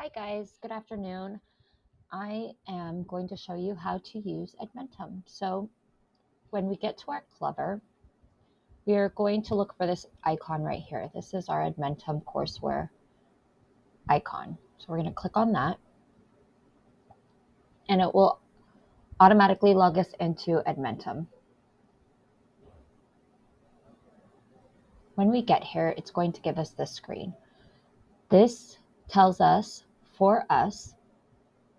Hi guys, good afternoon. I am going to show you how to use Edmentum. So when we get to our Clever, we are going to look for this icon right here. This is our Edmentum courseware icon. So we're going to click on that and it will automatically log us into Edmentum. When we get here, it's going to give us this screen. This tells us, for us,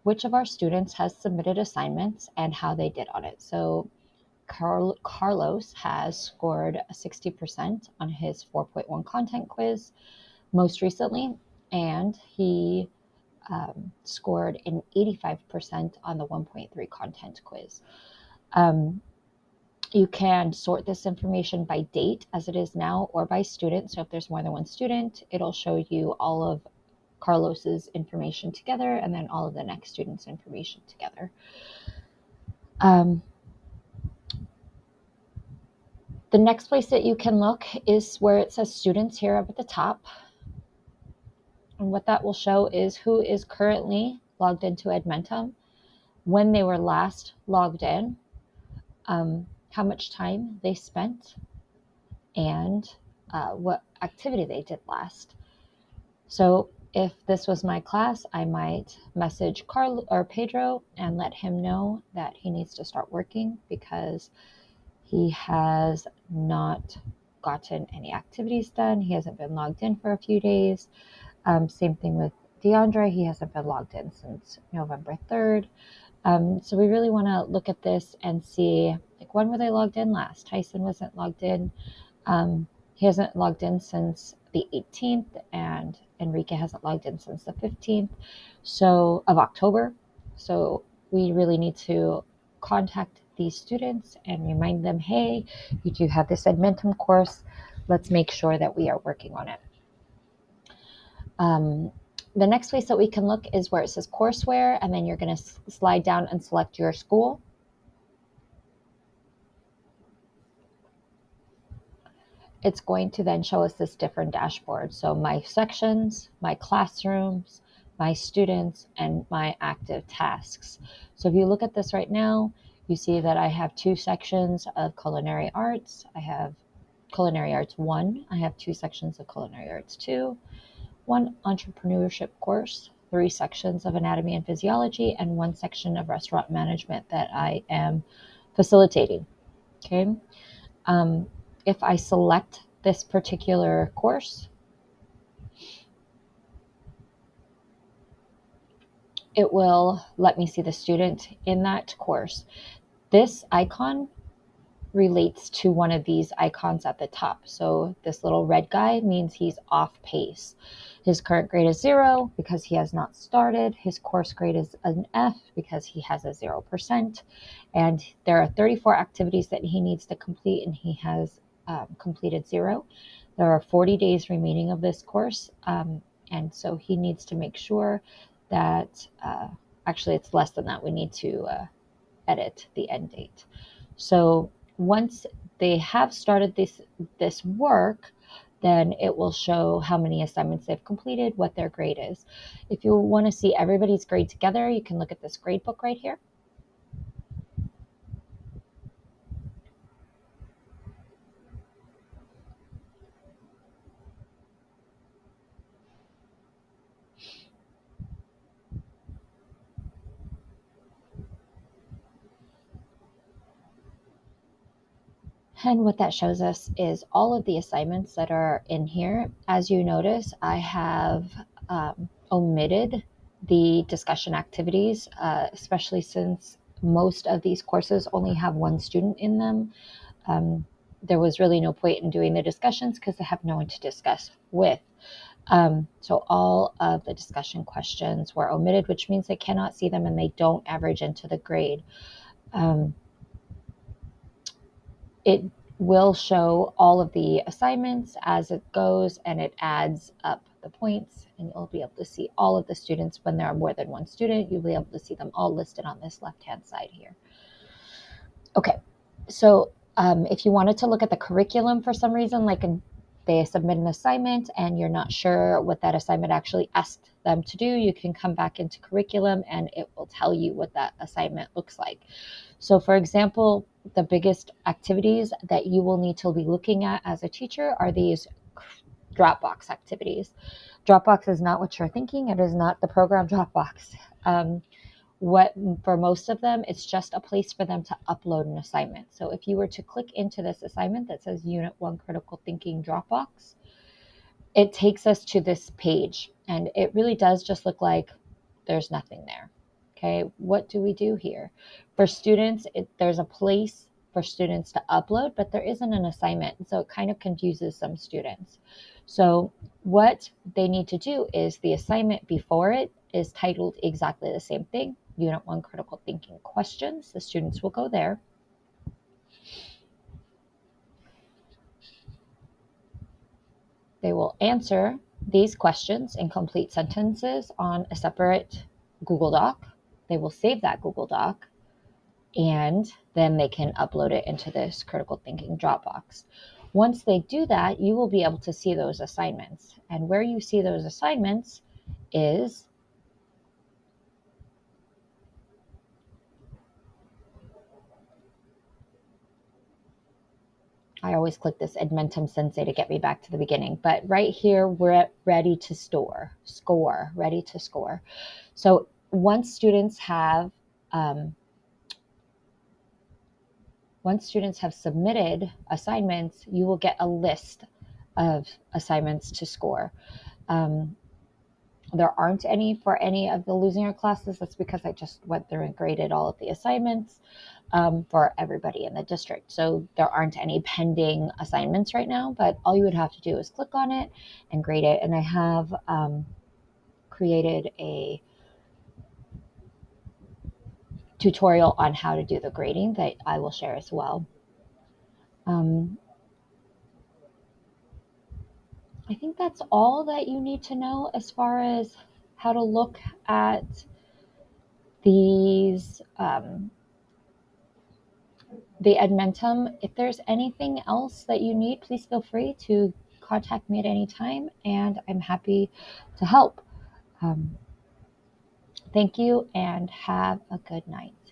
which of our students has submitted assignments and how they did on it. So Carlos has scored 60% on his 4.1 content quiz most recently, and he scored an 85% on the 1.3 content quiz. You can sort this information by date as it is now or by student. So if there's more than one student, it'll show you all of Carlos's information together and then all of the next student's information together. The next place that you can look is where it says students here up at the top. And what that will show is who is currently logged into Edmentum, when they were last logged in, how much time they spent, and what activity they did last. So if this was my class, I might message Carl or Pedro and let him know that he needs to start working because he has not gotten any activities done. He hasn't been logged in for a few days. Same thing with DeAndre. He hasn't been logged in since November 3rd. So we really want to look at this and see, like, when were they logged in last? Tyson wasn't logged in. He hasn't logged in since the 18th, and Enrique hasn't logged in since the 15th of October. So we really need to contact these students and remind them, hey, you do have this Edmentum course. Let's make sure that we are working on it. The next place that we can look is where it says courseware, and then you're going to slide down and select your school. It's going to then show us this different dashboard. So my sections, my classrooms, my students, and my active tasks. So if you look at this right now, you see that I have two sections of culinary arts. I have culinary arts 1. I have two sections of culinary arts 2. One entrepreneurship course, 3 sections of anatomy and physiology, and 1 section of restaurant management that I am facilitating. Okay. If I select this particular course, it will let me see the student in that course. This icon relates to one of these icons at the top. So this little red guy means he's off pace. His current grade is 0 because he has not started. His course grade is an F because he has a 0%. And there are 34 activities that he needs to complete, and he has completed 0. There are 40 days remaining of this course. And so he needs to make sure that, actually it's less than that. We need to edit the end date. So once they have started this work, then it will show how many assignments they've completed, what their grade is. If you want to see everybody's grade together, you can look at this grade book right here. And what that shows us is all of the assignments that are in here. As you notice, I have omitted the discussion activities, especially since most of these courses only have 1 student in them. There was really no point in doing the discussions because they have no one to discuss with. So all of the discussion questions were omitted, which means they cannot see them and they don't average into the grade. It will show all of the assignments as it goes, and it adds up the points, and you'll be able to see all of the students. When there are more than 1 student, you'll be able to see them all listed on this left-hand side here. Okay, so if you wanted to look at the curriculum for some reason, like they submit an assignment and you're not sure what that assignment actually asked them to do, you can come back into curriculum and it will tell you what that assignment looks like. So for example, the biggest activities that you will need to be looking at as a teacher are these Dropbox activities. Dropbox is not what you're thinking. It is not the program Dropbox. What for most of them, it's just a place for them to upload an assignment. So if you were to click into this assignment that says Unit 1 Critical Thinking Dropbox, it takes us to this page, and it really does just look like there's nothing there. Okay, what do we do here? For students, there's a place for students to upload, but there isn't an assignment, so it kind of confuses some students. So what they need to do is the assignment before it is titled exactly the same thing, Unit 1 Critical Thinking Questions. The students will go there. They will answer these questions in complete sentences on a separate Google Doc. They will save that Google Doc, and then they can upload it into this critical thinking Dropbox. Once they do that, you will be able to see those assignments. And where you see those assignments is I always click this Edmentum Sensei to get me back to the beginning. But right here, we're at ready to score, ready to score. So once students have submitted assignments, you will get a list of assignments to score. There aren't any for any of the losing year classes. That's because I just went through and graded all of the assignments for everybody in the district. So there aren't any pending assignments right now, but all you would have to do is click on it and grade it. And I have created a tutorial on how to do the grading that I will share as well. I think that's all that you need to know as far as how to look at these the Edmentum. If there's anything else that you need, please feel free to contact me at any time, and I'm happy to help. Thank you, and have a good night.